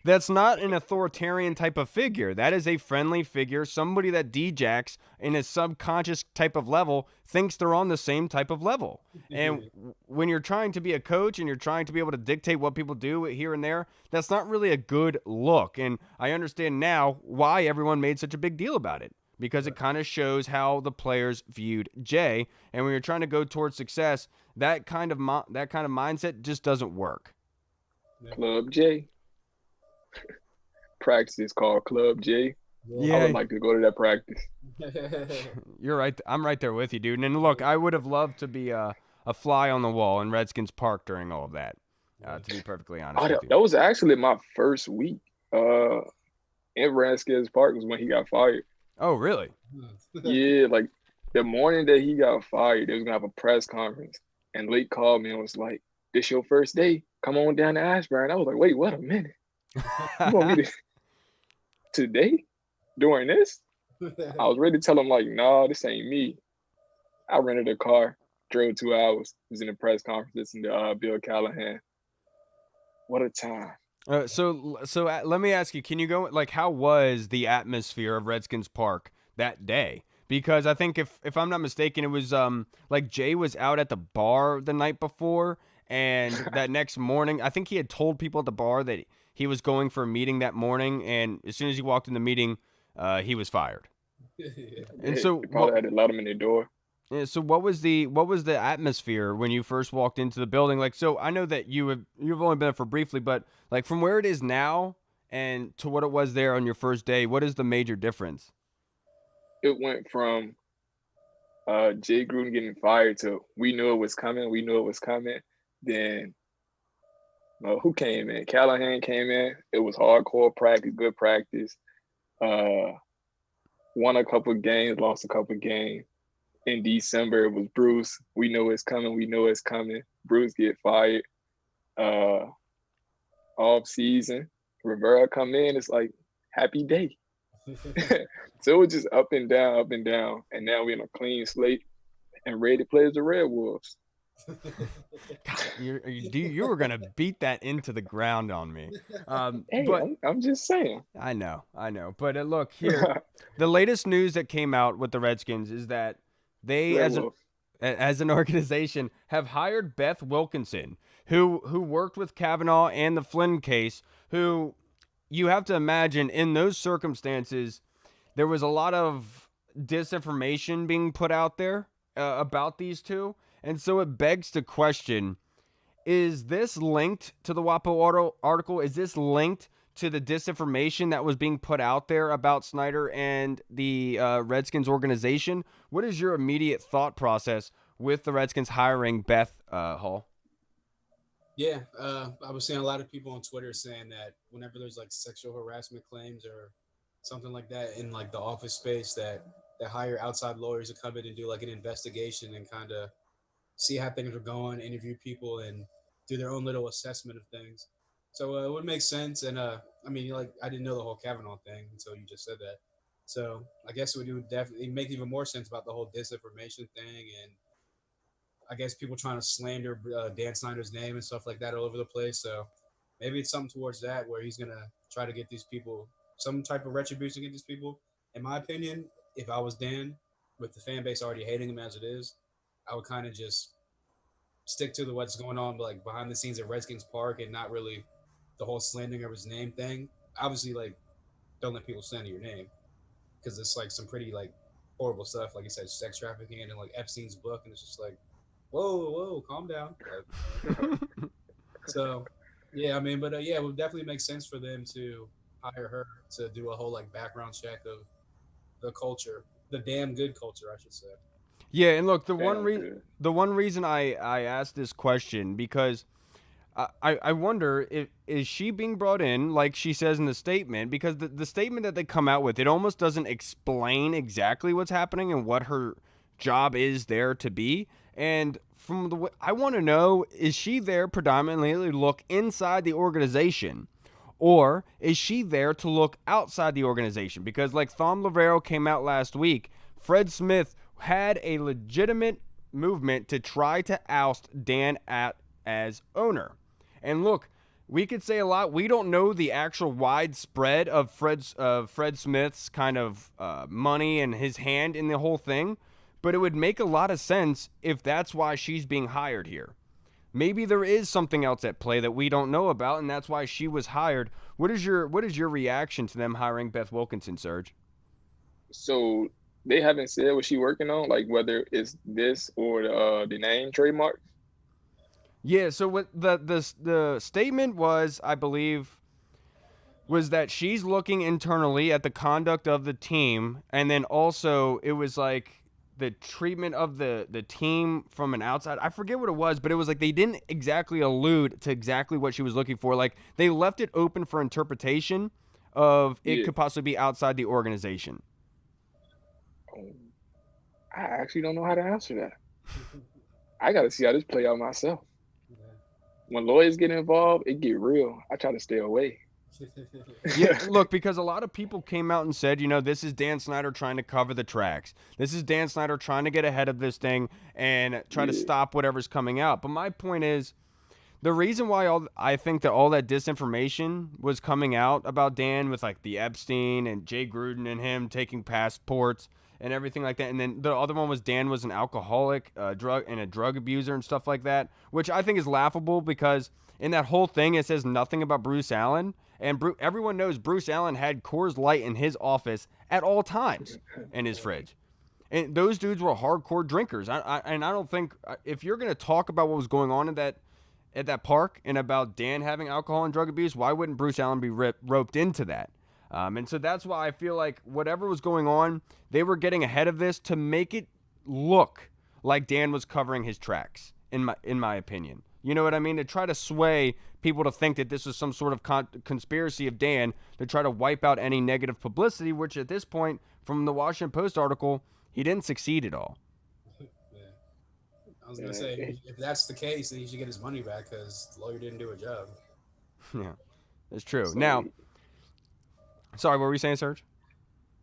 That's not an authoritarian type of figure. That is a friendly figure, somebody that D-Jacks in a subconscious type of level thinks they're on the same type of level. And when you're trying to be a coach and you're trying to be able to dictate what people do here and there, that's not really a good look. And I understand now why everyone made such a big deal about it, because it kind of shows how the players viewed Jay. And when you're trying to go towards success, that kind of mindset just doesn't work. Club J. Practice is called Club J. I Yeah, would like to go to that practice. you're right. I'm right there with you, dude. And look, I would have loved to be a fly on the wall in Redskins Park during all of that. To be perfectly honest Oh, with that, you. that was actually my first week in Redskins Park was when he got fired. Oh, really? Yeah, like the morning that he got fired, they was gonna have a press conference, and Lake called me and was like, "This your first day? Come on down to Ashburn." I was like, "Wait, what a minute! You want me to today doing this?" I was ready to tell him like, "No, this ain't me." I rented a car, drove 2 hours, was in a press conference listening to Bill Callahan. What a time! So let me ask you: can you go like how was the atmosphere of Redskins Park that day? Because I think if I'm not mistaken, it was like Jay was out at the bar the night before, and that next morning, I think he had told people at the bar that he was going for a meeting that morning, and as soon as he walked in the meeting, he was fired. And They so probably what? had to let him in the door. Yeah, so what was the atmosphere when you first walked into the building? Like, so I know that you've only been there for briefly, but like from where it is now and to what it was there on your first day, what is the major difference? It went from Jay Gruden getting fired to we knew it was coming, we knew it was coming. Then who came in? Callahan came in. It was hardcore practice, good practice. Uh, won a couple of games, lost a couple of games. In December, it was Bruce. We know it's coming. We know it's coming. Bruce get fired. Uh, Off season, Rivera come in. It's like happy day. So it was just up and down, and now we're in a clean slate and ready to play as the Red Wolves. God, you were gonna beat that into the ground on me. Hey, But I'm just saying. I know. But look here, the latest news that came out with the Redskins is that they, Red Wolf. as an organization, have hired Beth Wilkinson, who worked with Kavanaugh and the Flynn case. Who you have to imagine in those circumstances, there was a lot of disinformation being put out there about these two, and so it begs to question: is this linked to the Wapo article? Is this linked to the disinformation that was being put out there about Snyder and the Redskins organization? What is your immediate thought process with the Redskins hiring Beth Hall? Yeah, I was seeing a lot of people on Twitter saying that whenever there's like sexual harassment claims or something like that in like the office space, that they hire outside lawyers to come in and do like an investigation and kind of see how things are going, interview people, and do their own little assessment of things. So it would make sense. And I mean, like I didn't know the whole Kavanaugh thing until you just said that. So I guess it would definitely make even more sense about the whole disinformation thing, and I guess people trying to slander Dan Snyder's name and stuff like that all over the place. So maybe it's something towards that where he's gonna try to get these people some type of retribution against these people. In my opinion, if I was Dan, with the fan base already hating him as it is, I would kind of just stick to what's going on like behind the scenes at Redskins Park and not really the whole slandering of his name thing. Obviously, like don't let people slander your name because it's like some pretty like horrible stuff. Like you said, sex trafficking and like Epstein's book, and it's just like whoa, calm down. So, yeah, I mean, but yeah, it would definitely make sense for them to hire her to do a whole like background check of the culture, the damn good culture, I should say. Yeah, and look, Damn good. the one reason I asked this question because I wonder if is she being brought in like she says in the statement, because the statement that they come out with, it almost doesn't explain exactly what's happening and what her job is there to be. And from the way, I want to know, is she there predominantly to look inside the organization, or is she there to look outside the organization? Because like Thom Lavero came out last week, Fred Smith had a legitimate movement to try to oust Dan as owner. And look, we could say a lot. We don't know the actual widespread of Fred Smith's kind of money and his hand in the whole thing, but it would make a lot of sense if that's why she's being hired here. Maybe there is something else at play that we don't know about, and that's why she was hired. What is your reaction to them hiring Beth Wilkinson, Serge? So they haven't said what she working on, like whether it's this or the name trademark. Yeah, so what the statement was, I believe, was that she's looking internally at the conduct of the team, and then also it was like the treatment of the team from an outside. I forget what it was, but it was like they didn't exactly allude to exactly what she was looking for. Like they left it open for interpretation of it Yeah. could possibly be outside the organization. Oh, I actually don't know how to answer that. I got to see how this play out myself. When lawyers get involved, it get real. I try to stay away. Yeah, look, because a lot of people came out and said, this is Dan Snyder trying to cover the tracks. This is Dan Snyder trying to get ahead of this thing and try to stop whatever's coming out. But my point is, the reason why I think that all that disinformation was coming out about Dan with like the Epstein and Jay Gruden and him taking passports and everything like that, and then the other one was Dan was an alcoholic, a drug abuser and stuff like that, which I think is laughable because in that whole thing it says nothing about Bruce Allen, and everyone knows Bruce Allen had Coors Light in his office at all times in his fridge. And those dudes were hardcore drinkers. And I don't think if you're going to talk about what was going on at that park and about Dan having alcohol and drug abuse, why wouldn't Bruce Allen be roped into that? And so that's why I feel like whatever was going on, they were getting ahead of this to make it look like Dan was covering his tracks, in my opinion. You know what I mean? To try to sway people to think that this was some sort of conspiracy of Dan to try to wipe out any negative publicity, which at this point, from the Washington Post article, he didn't succeed at all. Yeah. I was gonna say, if that's the case, then he should get his money back because the lawyer didn't do a job. Yeah, it's true. So, Now, sorry, what were you saying, Serge?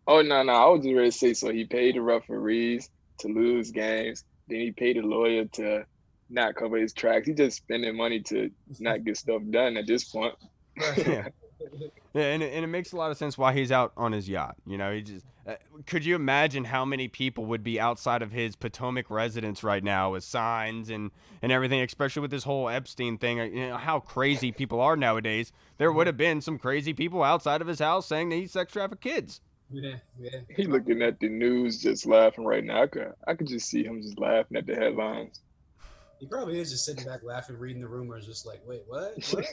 oh no, I was just ready to say. So he paid the referees to lose games. Then he paid the lawyer to not cover his tracks. He just spending money to not get stuff done at this point. Yeah. Yeah, and it makes a lot of sense why he's out on his yacht. You know, he just could you imagine how many people would be outside of his Potomac residence right now with signs and everything, especially with this whole Epstein thing. You know how crazy people are nowadays. There would have been some crazy people outside of his house saying that he sex trafficked kids. Yeah, yeah. He looking at the news, just laughing right now. I could just see him just laughing at the headlines. He probably is just sitting back laughing, reading the rumors, just like, wait, what? What?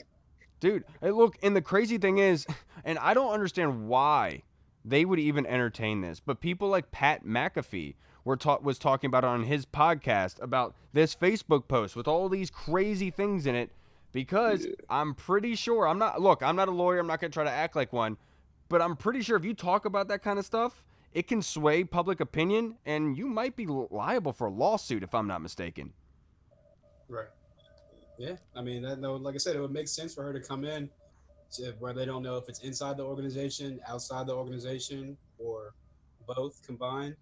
Dude, hey, look, and the crazy thing is, and I don't understand why they would even entertain this, but people like Pat McAfee was talking about it on his podcast about this Facebook post with all these crazy things in it, because I'm pretty sure, I'm not a lawyer, I'm not going to try to act like one, but I'm pretty sure if you talk about that kind of stuff, it can sway public opinion, and you might be liable for a lawsuit if I'm not mistaken. Right. Yeah, I mean, like I said, it would make sense for her to come in where they don't know if it's inside the organization, outside the organization, or both combined.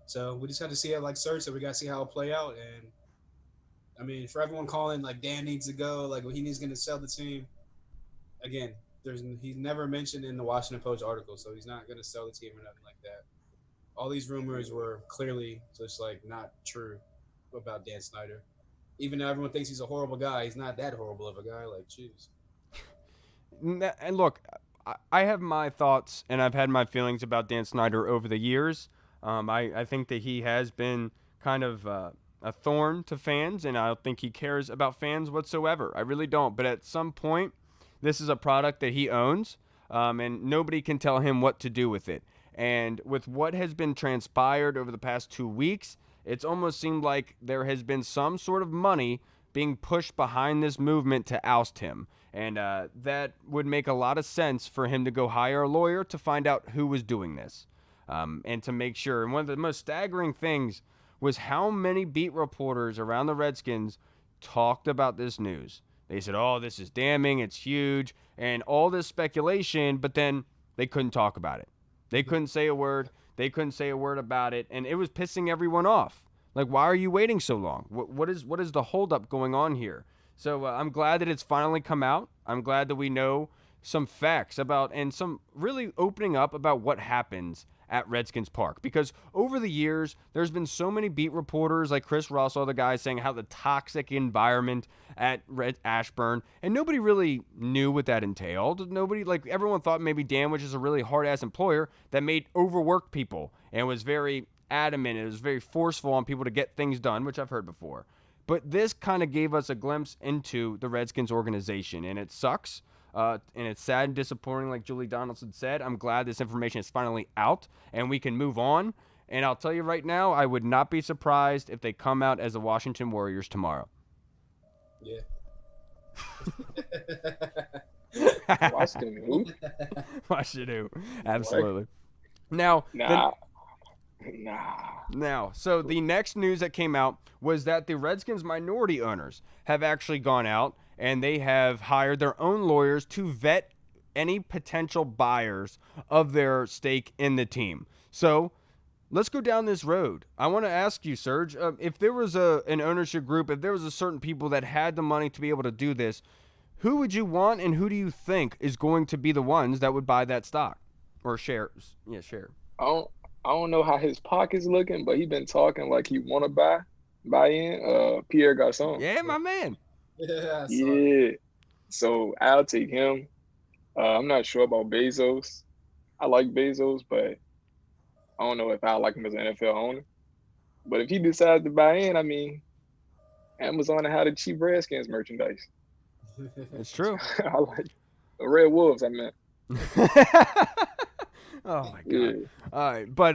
So we just got to see it, like Serge said, we got to see how it play out. And I mean, for everyone calling like Dan needs to go, like he's going to sell the team. Again, he's never mentioned in the Washington Post article, so he's not going to sell the team or nothing like that. All these rumors were clearly just like not true about Dan Snyder. Even though everyone thinks he's a horrible guy, he's not that horrible of a guy. Like, jeez. And look, I have my thoughts and I've had my feelings about Dan Snyder over the years. I think that he has been kind of a thorn to fans, and I don't think he cares about fans whatsoever. I really don't. But at some point, this is a product that he owns, and nobody can tell him what to do with it. And with what has been transpired over the past 2 weeks, it's almost seemed like there has been some sort of money being pushed behind this movement to oust him. And that would make a lot of sense for him to go hire a lawyer to find out who was doing this, and to make sure. And one of the most staggering things was how many beat reporters around the Redskins talked about this news. They said, oh, this is damning, it's huge, and all this speculation, but then they couldn't talk about it. They couldn't say a word. They couldn't say a word about it, and it was pissing everyone off. Like, why are you waiting so long? What is the holdup going on here? So I'm glad that it's finally come out. I'm glad that we know some facts about and some really opening up about what happens at Redskins Park. Because over the years, there's been so many beat reporters like Chris Russell, the guy saying how the toxic environment at Ashburn, and nobody really knew what that entailed. Nobody, like, everyone thought maybe Dan was just a really hard-ass employer that made overworked people and was very adamant. It was very forceful on people to get things done, which I've heard before. But this kind of gave us a glimpse into the Redskins organization, and it sucks. And it's sad and disappointing, like Julie Donaldson said. I'm glad this information is finally out, and we can move on. And I'll tell you right now, I would not be surprised if they come out as the Washington Warriors tomorrow. Yeah. Washington who? Washington who? Absolutely. Now, so the next news that came out was that the Redskins minority owners have actually gone out and they have hired their own lawyers to vet any potential buyers of their stake in the team. So let's go down this road. I want to ask you, Serge, if there was an ownership group, if there was a certain people that had the money to be able to do this, who would you want and who do you think is going to be the ones that would buy that stock or shares? Yeah, share. I don't know how his pocket's looking, but he been talking like he want to buy in. Pierre Garçon. Yeah, my man. Yeah. So I'll take him. I'm not sure about Bezos. I like Bezos, but I don't know if I like him as an NFL owner. But if he decides to buy in, I mean, Amazon had the cheap Redskins merchandise. It's true. I like the Red Wolves, I meant. Oh my god! Yeah. All right, but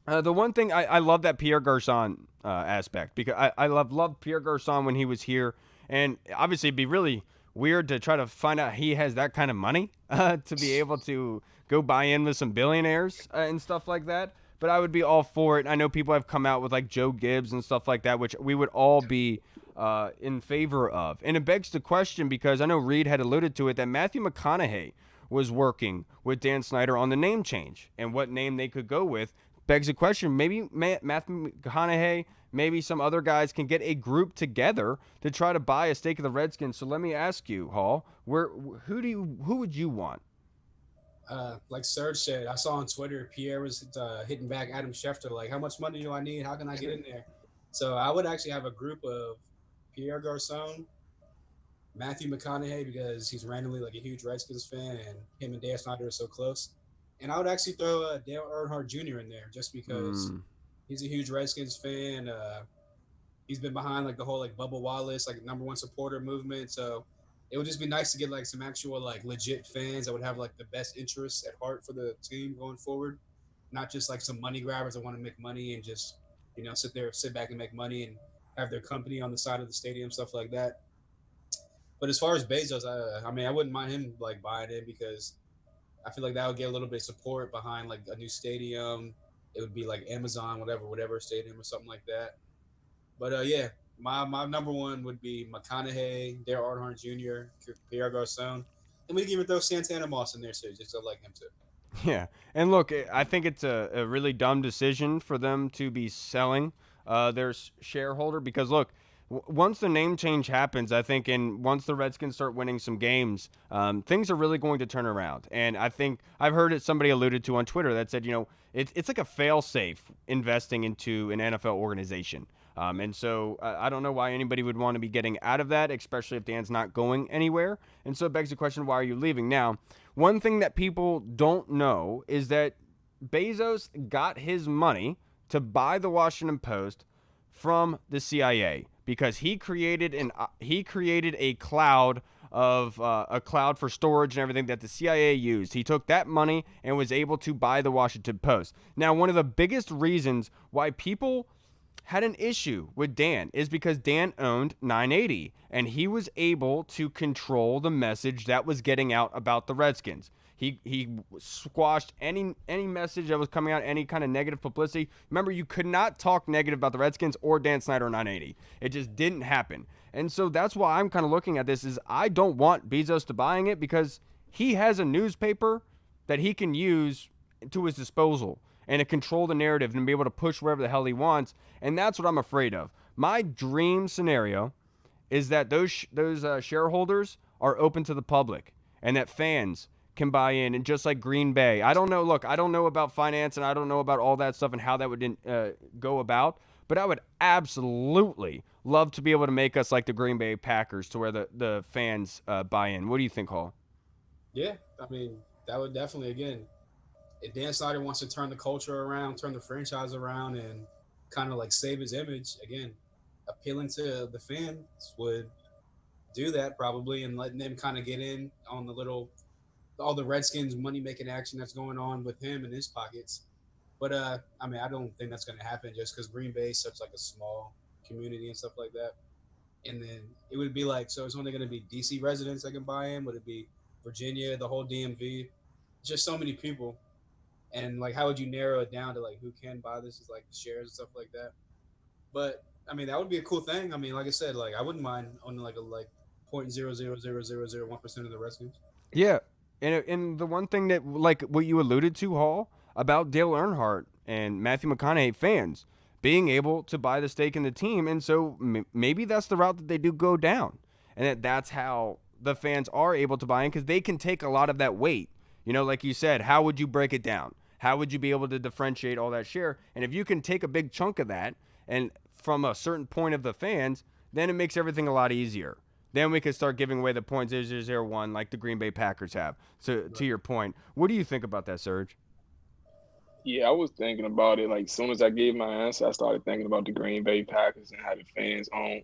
the one thing I love that Pierre Garçon aspect, because I loved Pierre Garçon when he was here, and obviously it'd be really weird to try to find out he has that kind of money to be able to go buy in with some billionaires and stuff like that. But I would be all for it. I know people have come out with like Joe Gibbs and stuff like that, which we would all be in favor of. And it begs the question, because I know Reed had alluded to it, that Matthew McConaughey was working with Dan Snyder on the name change and what name they could go with begs the question, maybe Matthew McConaughey, maybe some other guys can get a group together to try to buy a stake of the Redskins. So let me ask you, Hall, who would you want? Like Serge said, I saw on Twitter Pierre was hitting back Adam Schefter like, "How much money do I need? How can I get in there?" So I would actually have a group of Pierre Garcon, Matthew McConaughey because he's randomly like a huge Redskins fan, and him and Dan Snyder are so close. And I would actually throw Dale Earnhardt Jr. in there just because Mm, he's a huge Redskins fan. He's been behind like the whole like Bubba Wallace like number one supporter movement. So it would just be nice to get like some actual like legit fans that would have like the best interests at heart for the team going forward, not just like some money grabbers that want to make money and just sit back and make money and have their company on the side of the stadium, stuff like that. But as far as Bezos, I mean, I wouldn't mind him like buying in because I feel like that would get a little bit of support behind like a new stadium. It would be like Amazon, whatever stadium or something like that. But yeah, my number one would be McConaughey, Dale Earnhardt Jr., Pierre Garcon, and we can even throw Santana Moss in there too, just to like him too. yeah, and look, I think it's a really dumb decision for them to be selling their shareholder because look, once the name change happens, I think, and once the Redskins start winning some games, things are really going to turn around. And I think I've heard it somebody alluded to on Twitter that said, it's like a fail safe investing into an NFL organization. And so I don't know why anybody would want to be getting out of that, especially if Dan's not going anywhere. And so it begs the question, why are you leaving? Now, one thing that people don't know is that Bezos got his money to buy the Washington Post from the CIA because he created a cloud of a cloud for storage and everything that the CIA used. He took that money and was able to buy the Washington Post. Now, one of the biggest reasons why people had an issue with Dan is because Dan owned 980 and he was able to control the message that was getting out about the Redskins. He squashed any message that was coming out, any kind of negative publicity. Remember, you could not talk negative about the Redskins or Dan Snyder or 980. It just didn't happen. And so that's why I'm kind of looking at this is I don't want Bezos to buying it because he has a newspaper that he can use to his disposal and to control the narrative and be able to push wherever the hell he wants. And that's what I'm afraid of. My dream scenario is that those shareholders are open to the public and that fans can buy in. And just like Green Bay, I don't know. Look, I don't know about finance and I don't know about all that stuff and how that would go about. But I would absolutely love to be able to make us like the Green Bay Packers to where the fans buy in. What do you think, Hall? Yeah, I mean that would definitely again if Dan Snyder wants to turn the culture around, turn the franchise around, and kind of like save his image, again, appealing to the fans would do that probably and letting them kind of get in on all the Redskins money making action that's going on with him in his pockets. But I mean, I don't think that's going to happen just because Green Bay is such like a small community and stuff like that. And then it would be like, so it's only going to be DC residents that can buy in? Would it be Virginia, the whole DMV? Just so many people. And like, how would you narrow it down to like who can buy this? Is like shares and stuff like that. But I mean, that would be a cool thing. I mean, like I said, like I wouldn't mind owning like a like 0.0000001% of the Redskins. Yeah, and the one thing that like what you alluded to, Hall, about Dale Earnhardt and Matthew McConaughey fans being able to buy the stake in the team, and so maybe that's the route that they do go down, and that's how the fans are able to buy in because they can take a lot of that weight. Like you said, how would you break it down? How would you be able to differentiate all that share? And if you can take a big chunk of that and from a certain point of the fans, then it makes everything a lot easier. Then we could start giving away the 0.0001 like the Green Bay Packers have. So to your point, what do you think about that, Serge? Yeah, I was thinking about it. Like, as soon as I gave my answer, I started thinking about the Green Bay Packers and how the fans own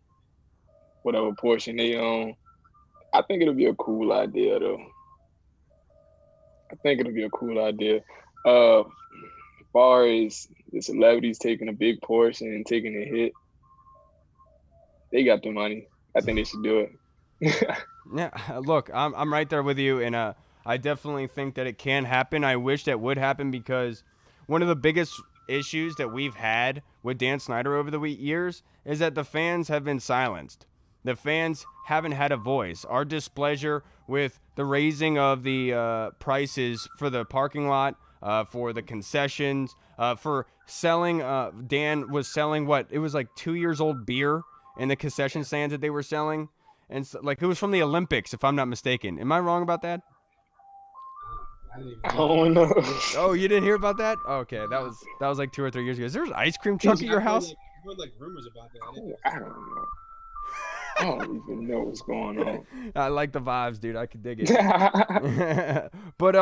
whatever portion they own. I think it'll be a cool idea, though. I think it'll be a cool idea. As far as the celebrities taking a big portion and taking a hit, they got the money. I think they should do it. Yeah, look, I'm right there with you, and I definitely think that it can happen. I wish that would happen because one of the biggest issues that we've had with Dan Snyder over the years is that the fans have been silenced. The fans haven't had a voice. Our displeasure with the raising of the prices for the parking lot for the concessions, for selling. Dan was selling what? It was like 2 years old beer in the concession stands that they were selling. And so, like, it was from the Olympics, if I'm not mistaken. Am I wrong about that? I didn't even I know. don't know. Oh, you didn't hear about that? Okay, that was like 2 or 3 years ago. Is there an ice cream truck at your house? I heard like rumors about that. I didn't know. I don't know. I don't even know what's going on. I like the vibes, dude. I could dig it. But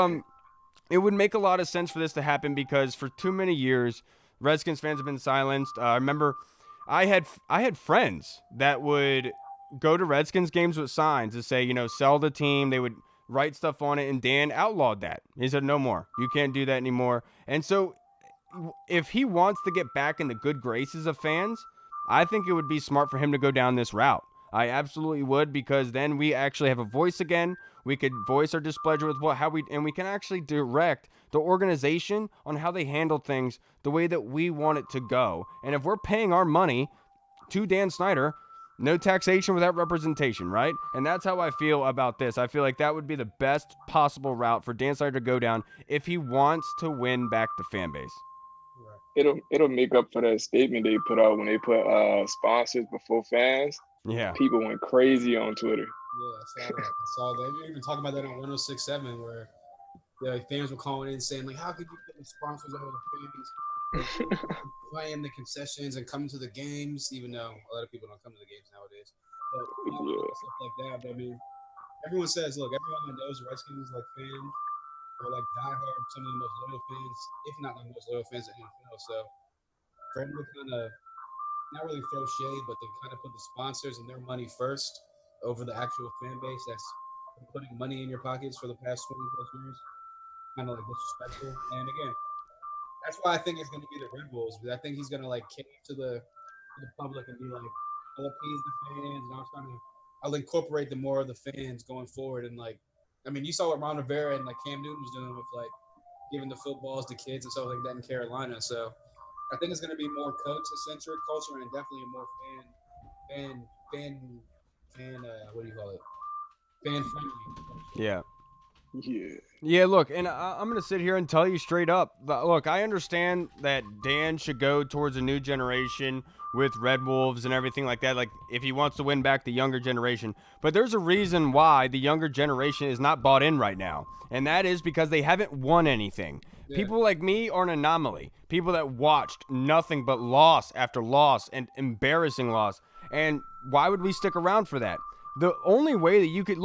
it would make a lot of sense for this to happen because for too many years, Redskins fans have been silenced. I remember I had friends that would go to Redskins games with signs to say, sell the team. They would write stuff on it, and Dan outlawed that. He said, no more. You can't do that anymore. And so if he wants to get back in the good graces of fans, I think it would be smart for him to go down this route. I absolutely would, because then we actually have a voice again. We could voice our displeasure with we can actually direct the organization on how they handle things the way that we want it to go. And if we're paying our money to Dan Snyder, no taxation without representation, right? And that's how I feel about this. I feel like that would be the best possible route for Dan Snyder to go down if he wants to win back the fan base. It'll make up for that statement they put out when they put sponsors before fans. Yeah. People went crazy on Twitter. Yeah, I saw that. We were even talking about that on 106.7 where fans were calling in saying, like, how could you put the sponsors over the fans? Playing the concessions and coming to the games, even though a lot of people don't come to the games nowadays. But stuff like that. But I mean, everyone says, look, everyone that knows Redskins fans are diehard, some of the most loyal fans, if not the most loyal fans in the NFL. So for them to kind of not really throw shade, but to kind of put the sponsors and their money first over the actual fan base that's putting money in your pockets for the past 20 plus years, kind of disrespectful. And again, that's why I think it's going to be the Red Bulls, because I think he's going to cave to the public and be like, I'll appease the fans, and I'll incorporate the more of the fans going forward. And I mean, you saw what Ron Rivera and Cam Newton was doing with giving the footballs to kids and stuff like that in Carolina. So I think it's going to be more coach-centric culture and definitely a more what do you call it? Fan-friendly. Yeah. Yeah. Yeah, look, and I'm going to sit here and tell you straight up. Look, I understand that Dan should go towards a new generation with Red Wolves and everything like that, if he wants to win back the younger generation. But there's a reason why the younger generation is not bought in right now, and that is because they haven't won anything. Yeah. People like me are an anomaly. People that watched nothing but loss after loss and embarrassing loss. And why would we stick around for that? The only way that you could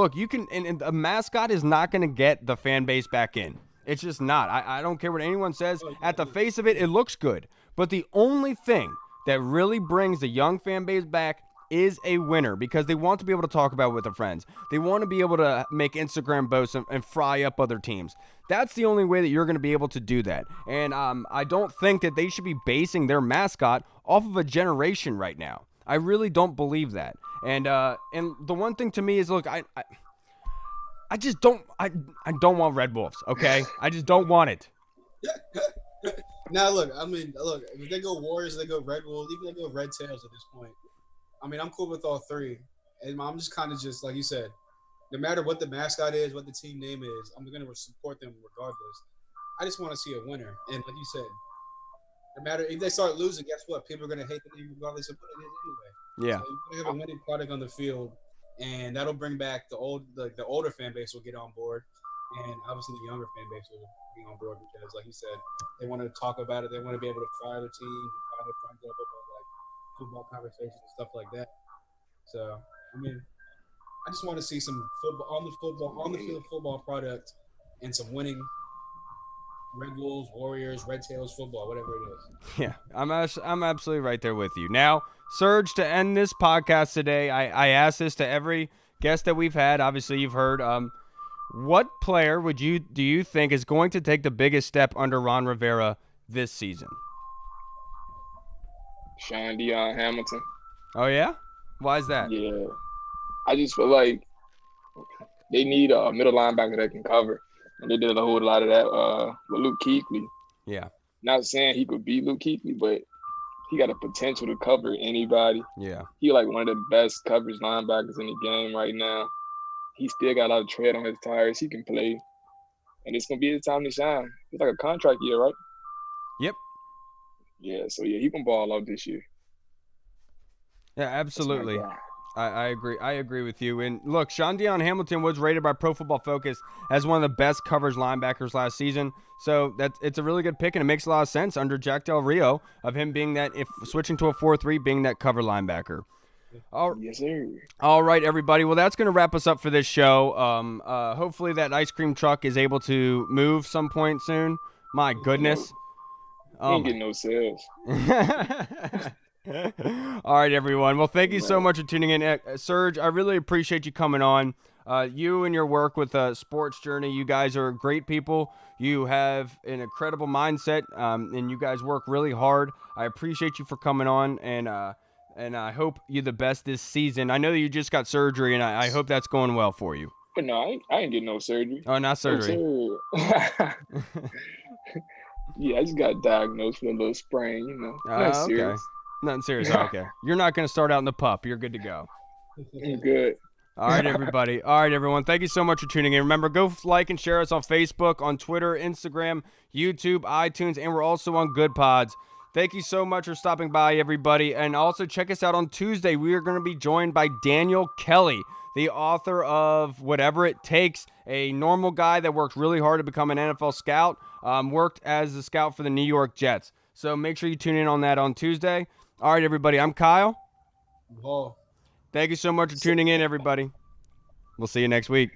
and a mascot is not going to get the fan base back in. It's just not. I don't care what anyone says. At the face of it, it looks good. But the only thing that really brings the young fan base back is a winner, because they want to be able to talk about it with their friends. They want to be able to make Instagram posts and fry up other teams. That's the only way that you're going to be able to do that. And I don't think that they should be basing their mascot off of a generation right now. I really don't believe that. And the one thing to me is, look, I just don't want Red Wolves, okay? I just don't want it. Now, look, if they go Warriors, they go Red Wolves, even they go Red Tails at this point. I mean, I'm cool with all three. And I'm just kind of just, like you said, no matter what the mascot is, what the team name is, I'm going to support them regardless. I just want to see a winner. And like you said, no matter if they start losing, guess what? People are going to hate the name regardless of what it is anyway. Yeah. So you're going to have a winning product on the field, and that'll bring back the older fan base will get on board, and obviously the younger fan base will be on board because, like you said, they want to talk about it. They want to be able to fire their team, fire their friends up about football conversations and stuff like that. So, I mean, I just want to see some football on the field football product and some winning Red Wolves, Warriors, Red Tails football, whatever it is. Yeah, I'm absolutely right there with you. Now, Serge, to end this podcast today, I asked this to every guest that we've had. Obviously, you've heard. What player do you think is going to take the biggest step under Ron Rivera this season? Sean Dion Hamilton. Oh, yeah? Why is that? Yeah. I just feel like they need a middle linebacker that can cover. And they did a whole lot of that with Luke Kuechly. Yeah. Not saying he could beat Luke Kuechly, but he got a potential to cover anybody. Yeah. He one of the best coverage linebackers in the game right now. He still got a lot of tread on his tires. He can play. And it's going to be his time to shine. It's like a contract year, right? Yep. Yeah, so yeah, he can ball out this year. Yeah, That's my absolutely. guy. I agree. I agree with you. And look, Sean Deion Hamilton was rated by Pro Football Focus as one of the best coverage linebackers last season. So it's a really good pick, and it makes a lot of sense under Jack Del Rio of him being that, if switching to a 4-3, being that cover linebacker. Yes, sir. All right, everybody. Well, that's going to wrap us up for this show. Hopefully that ice cream truck is able to move some point soon. My goodness. He ain't getting no sales. All right, everyone. Well, thank you so much for tuning in. Serge, I really appreciate you coming on. You and your work with Sports Journey, you guys are great people. You have an incredible mindset, and you guys work really hard. I appreciate you for coming on, and I hope you're the best this season. I know that you just got surgery, and I hope that's going well for you. But no, I ain't getting no surgery. Oh, not surgery. No, sir. Yeah, I just got diagnosed with a little sprain, Not serious. Okay. Nothing serious. Oh, okay. You're not going to start out in the pup. You're good to go. I'm good. All right, everybody. All right, everyone. Thank you so much for tuning in. Remember, go like and share us on Facebook, on Twitter, Instagram, YouTube, iTunes, and we're also on Good Pods. Thank you so much for stopping by, everybody. And also check us out on Tuesday. We are going to be joined by Daniel Kelly, the author of Whatever It Takes, a normal guy that worked really hard to become an NFL scout, worked as a scout for the New York Jets. So make sure you tune in on that on Tuesday. All right, everybody. I'm Kyle. Oh. Thank you so much for tuning in, everybody. We'll see you next week.